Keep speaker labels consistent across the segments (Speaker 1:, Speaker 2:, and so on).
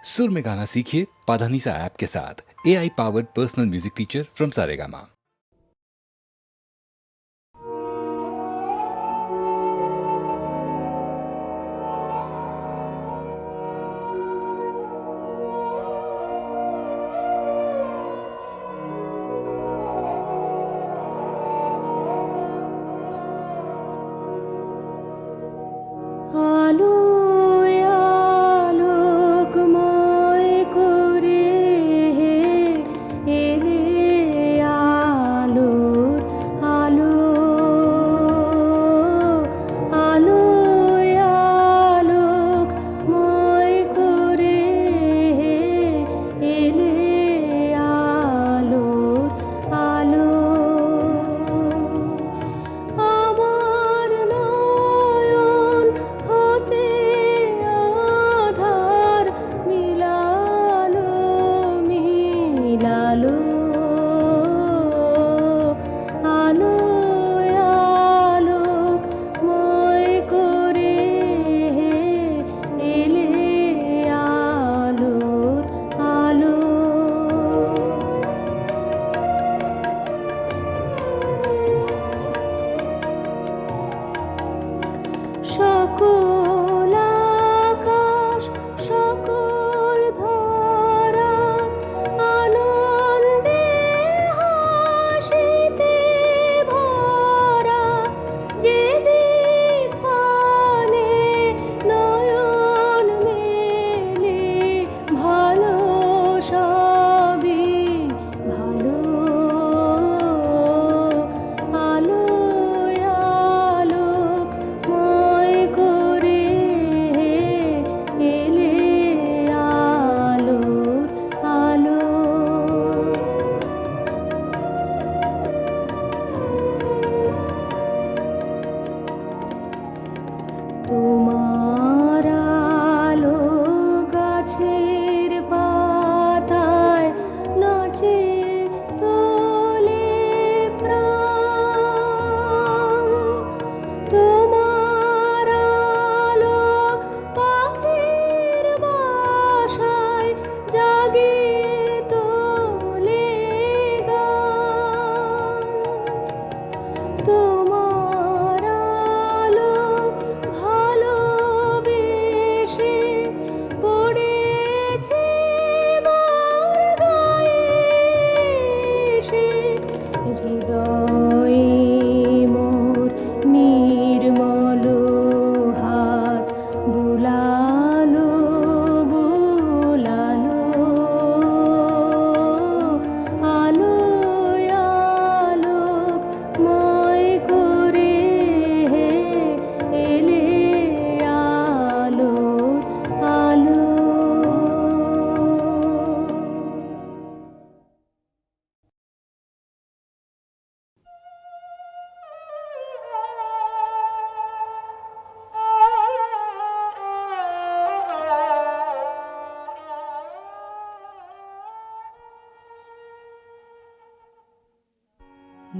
Speaker 1: सुर में गाना सीखिए पाधानीसा ऐप के साथ। AI powered personal music teacher from Saregama.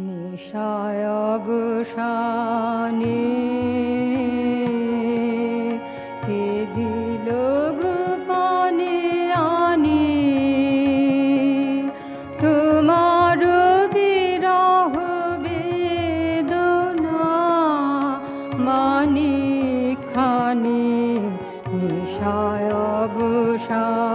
Speaker 2: নিশায় অবসানে কে দিল গোপনে আনি তোমার বিরহ বেদনা মানিক খানি নিশায় অবসানে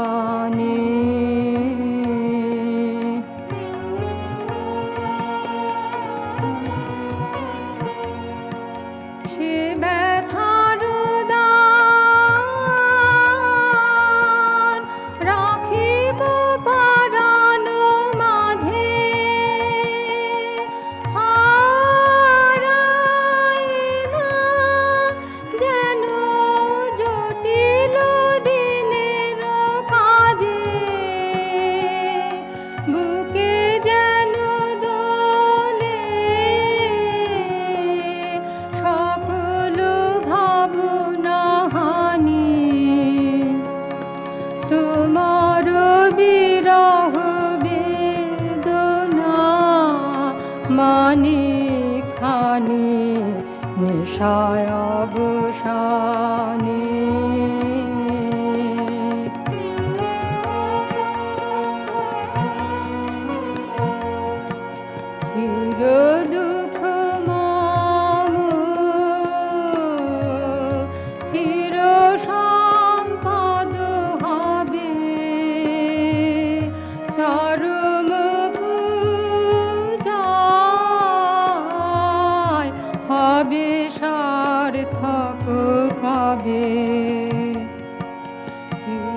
Speaker 2: মানিক খানি নিশায় অবসানে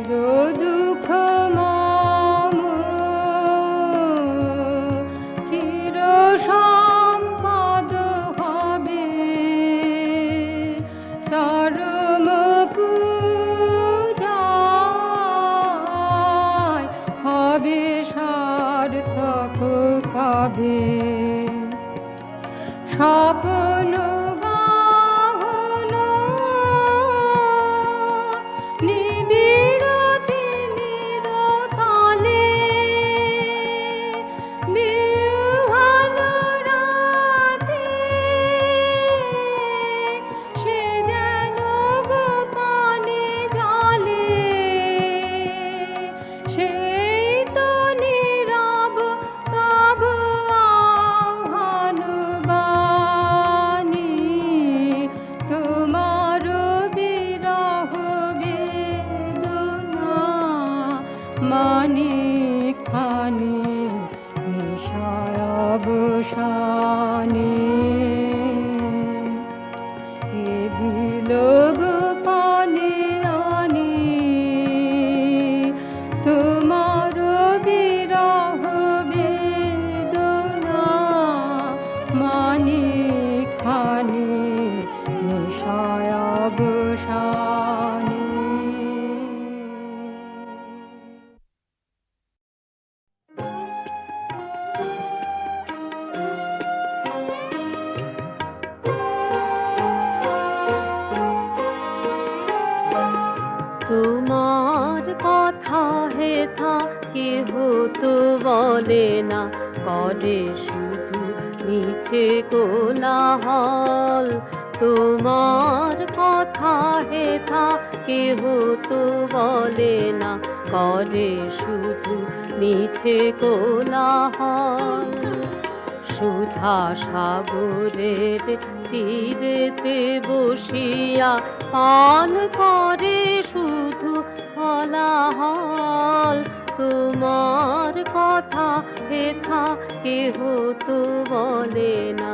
Speaker 2: চির দুঃখ মম চির সম্পদ হবে, চরম পূজায় হবে সার্থক কবে। স্বপ্ন গাহন নিবিড় তিমির তলে, বিহ্বল রাতে সে যেন গোপনে জলে। সেই তো নীরব তব আহ্বান বাণী, তোমার বিরহ বেদনা মানে খানি নিশায় অবসানে। কে দিল গোপনে আনি তোমার বিরহ বেদনা মানে খানি নিশায় অবসানে।
Speaker 3: তোমার কথা হেথা কেহ তো বলে না, করে শুধু মিছে কোলাহল। তোমার কথা হেথা কেহ তো বলে না, করে শুধু মিছে কোলাহল। সুধা সাগরের তীরেতে বসিয়া পান করে শুধু হলাহল। তোমার কথা হেথা কেহ তো বলে না।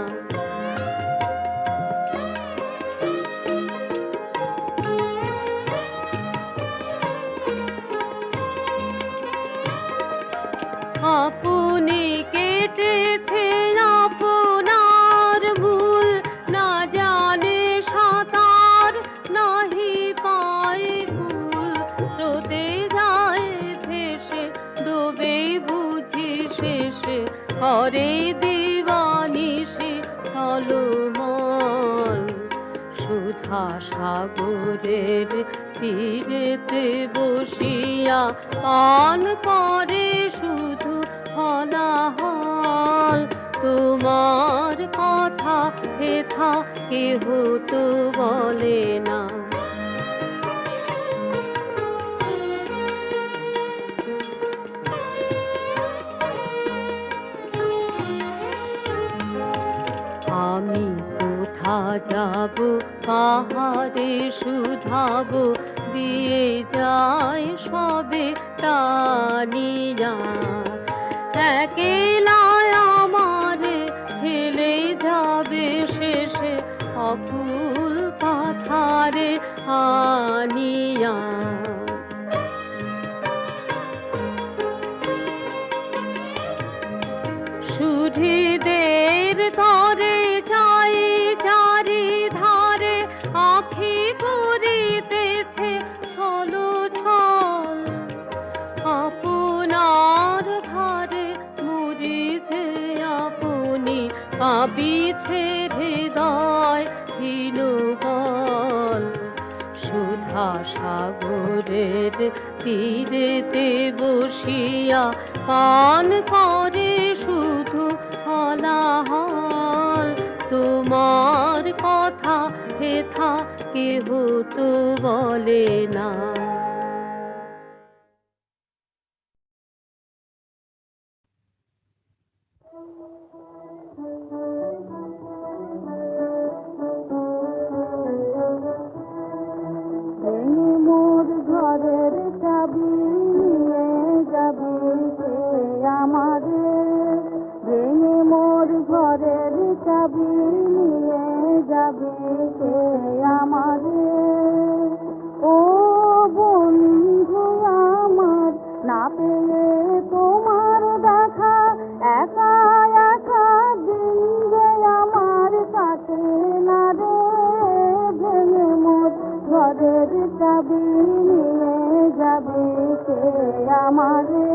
Speaker 3: আপনি কেটেছে আপনার ভুল, না জানে সাঁতার নাহি পায় কুল। স্রোতে যায় ভেসে ডোবে বুঝি শেষে, করে দিবানিশি টলমল। সুধা সাগরের তীরেতে বসিয়া পান করে শুধু হলাহল। তোমার কথা হেথা কেহ তো বলে না। আমি কোথা যাব পাহাড়ে শুধাবো, দিয়ে যায় সবে টানিয়া। একলায় আমারে ফেলে যাবে শেষে অকুল পাথারে আনিয়া। সুধীদের তরে চাই চারি ধারে, আখি করিতেছে ছলো ছল। আপনার ভারে মরিছে আপনি, কাঁপিছে হৃদয় হীনবল। সুধা সাগরের তীরেতে বসিয়া পান করে শুধু হলাহল। তোমার কথা হেথা কেহ তো বলে না।
Speaker 4: মোর ঘরের চাবি নিয়ে যাবি কে আমারে, ভেঙে মোর ঘরের চাবি নিয়ে যাবি কে আমারে। ও কে আমারে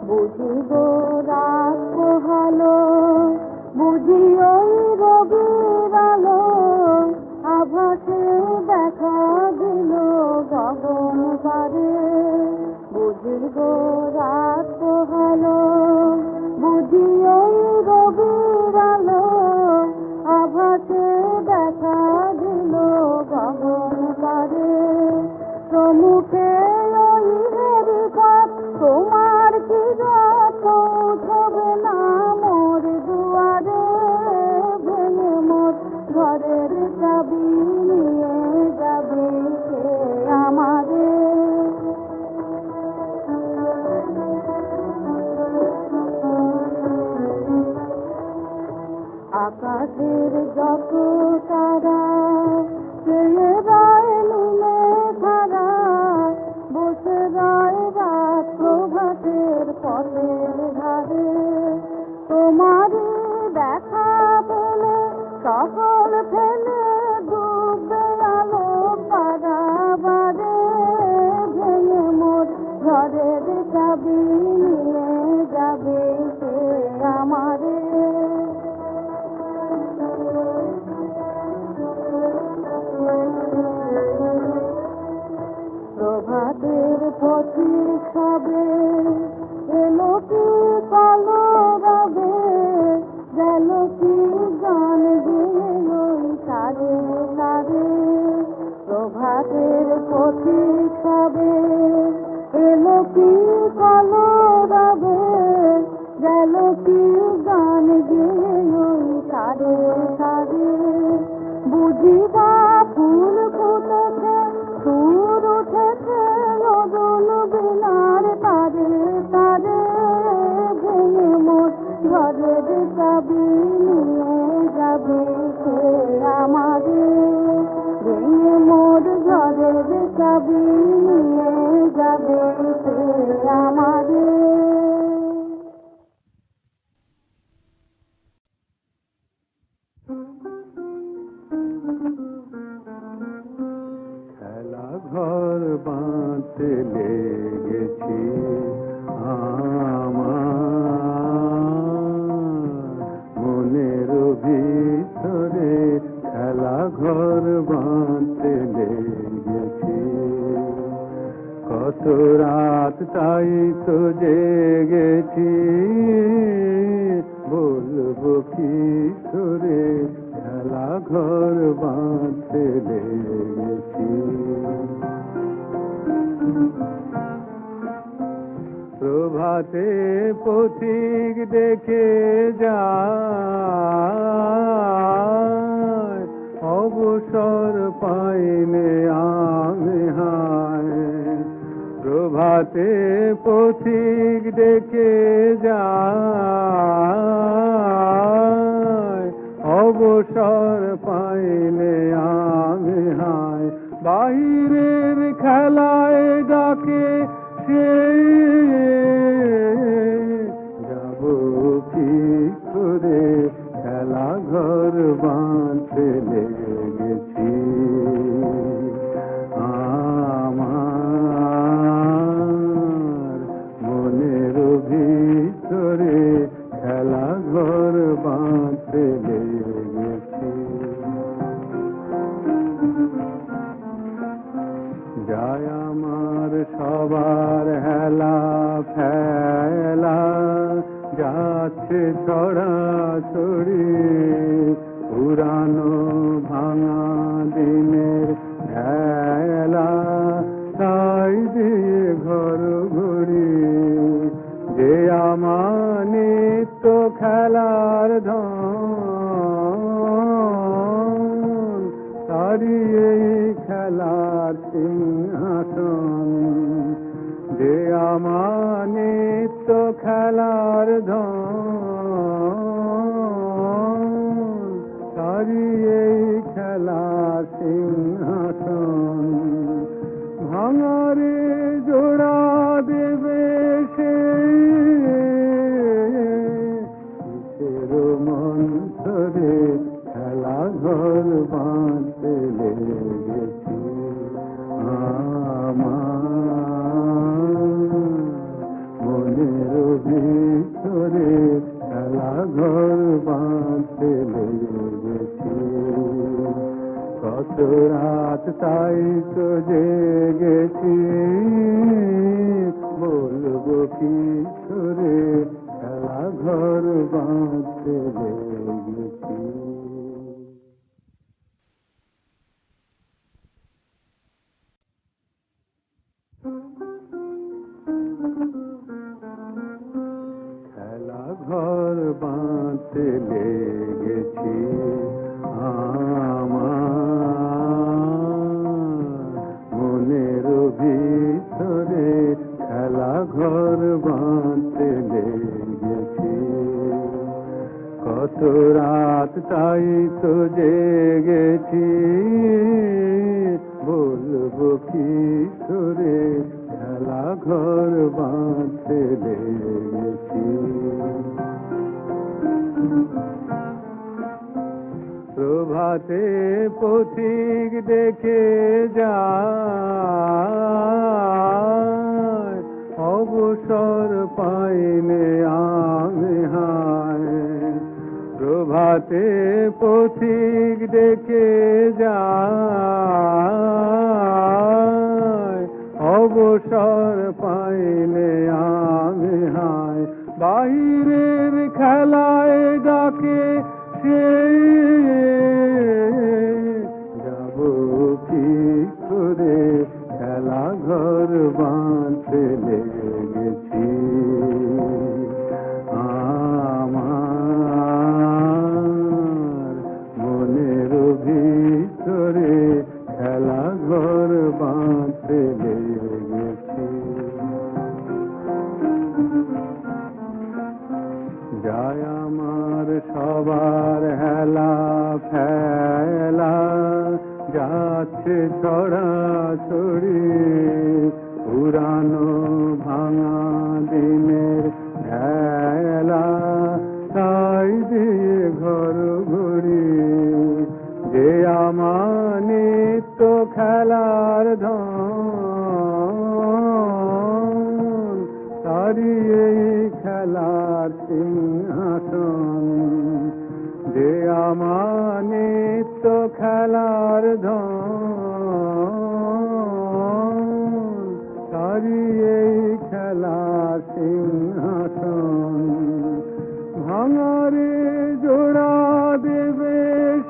Speaker 4: বুঝি গো রাত পোহালো বুঝি ওই রবির আলো আভাসে দেখা দিল গগন পারে বুঝি গো রাত পোহালো বুঝি ওই রবির আলো আভাসে দেখা দিল গগন পারে সমুখে ওই হেরিকট তোমার কি পৌঁছবে না মোর দুয়ারে ভেঙে মোর ঘরের চাবি নিয়ে যাবে কে আমারে আকাশের যত তারা চেয়ে রয় নীলে ধারা বসে রয় রাত প্রভাতের পথের ধারে তোমারই দেখা পেলে সকল ফেলে ডুববে আলো পারাবারে ভেঙে মোর ঘরের চাবি নিয়ে যাবে কে আমারে প্রভাতের পথিক সবে এলো কি কালো রবে গেল কি গান গিয়ে ওই তারে তারে প্রভাতের পথিক সবে এলো কি কালো রবে গেল কি গান গিয়ে ওই তারে তারে বুঝিবা ফুল ফুটেছে সুর উঠেছে অদল বিনার তারে তারে ভেঙে মোর ঘরের চাবি নিয়ে যাবে কে আমারে ভেঙে মোর ঘরের চাবি নিয়ে যাবে কে আমারে
Speaker 5: খেলা ঘর বাঁধতে লেগেছি আমার মনের ভিতরে খেলা ঘর বাঁধতে লেগেছি কত রাত তাই তো জেগেছি বলবো কি করে খেলা ঘর বাঁধতে লেগেছি প্রভাতে পথিক দেখে যায় অবসর পাইলে আমি হায় প্রভাতে পথিক দেখে যায় অবসর পাইলে আমি হায় বাহিরের খেলায় ডাকে সেই যাব কি করে খেলা ঘর বাঁধতে লেগেছি আমার মনের ভিতরে খেলা ঘর বাঁধতে লেগেছি যায় আমার সবার হেলা ফেলা যাচ্ছে ছড়া ছড়ি পুরানো ভাঙা দিনের খেলা তাই দিয়ে ঘর ঘুরি যে আমার নিত্য খেলার ধন তারি এই খেলার সিংহাসন যে আমার নিত্য খেলার ধন তারি এই খেলার সিংহাসন ভাঙারে জোড়া দেবে সেই কিসের মন্থরে ঘর বাঁধতে লেগেছি আমার মনের ভিতরে খেলা ঘর বাঁধতে লেগেছি কত রাত তাই তো জেগেছি বলবো কি করে খেলা ঘর বাঁধতে লেগেছি খেলা ঘর বাঁধতে লেগেছি আমার মনের ভিতরে খেলা ঘর বাঁধতে লেগেছি কত রাত তাই তো জেগেছি বলবো কি করে খেলা ঘর বাঁধতে লেগেছি প্রভাতে পথিক দেখে যায় অবসর পাইনে আমি হায় প্রভাতে পথিক দেখে যায় অবসর পাইলে আমি হায় বাহিরের খেলায় ডাকে সেই যাব কি করে খেলা ঘর বাঁধতে লেগেছি আমার মনের ভিতরে খেলা ঘর বাঁধতে লেগেছি যায় আমার সবার হেলা ফেলা যাচ্ছে ছড়া ছড়ি পুরানো ভাঙা দিনের খেলা তাই দিয়ে ঘর ঘুরি যে আমার নিত্য খেলার ধন তারি এই খেলার সিংহাসন যে আমার নিত্য খেলার ধন তারি এই খেলার সিংহাসন ভাঙারে জোড়া দেবে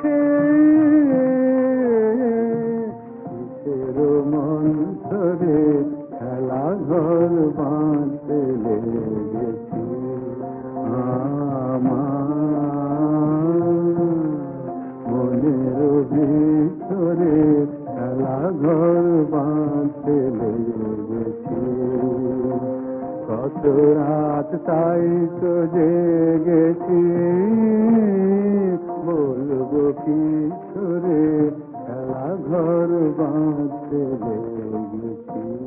Speaker 5: সেই কিসের মন্থরে খেলা ঘর বাঁধতে লেগেছি আমার মনের ভিতরে খেলা ঘর বাঁধতে লেগেছি কত রাত তাই তো জেগেছি বলবো কি করে খেলা ঘর বাঁধতে লেগেছি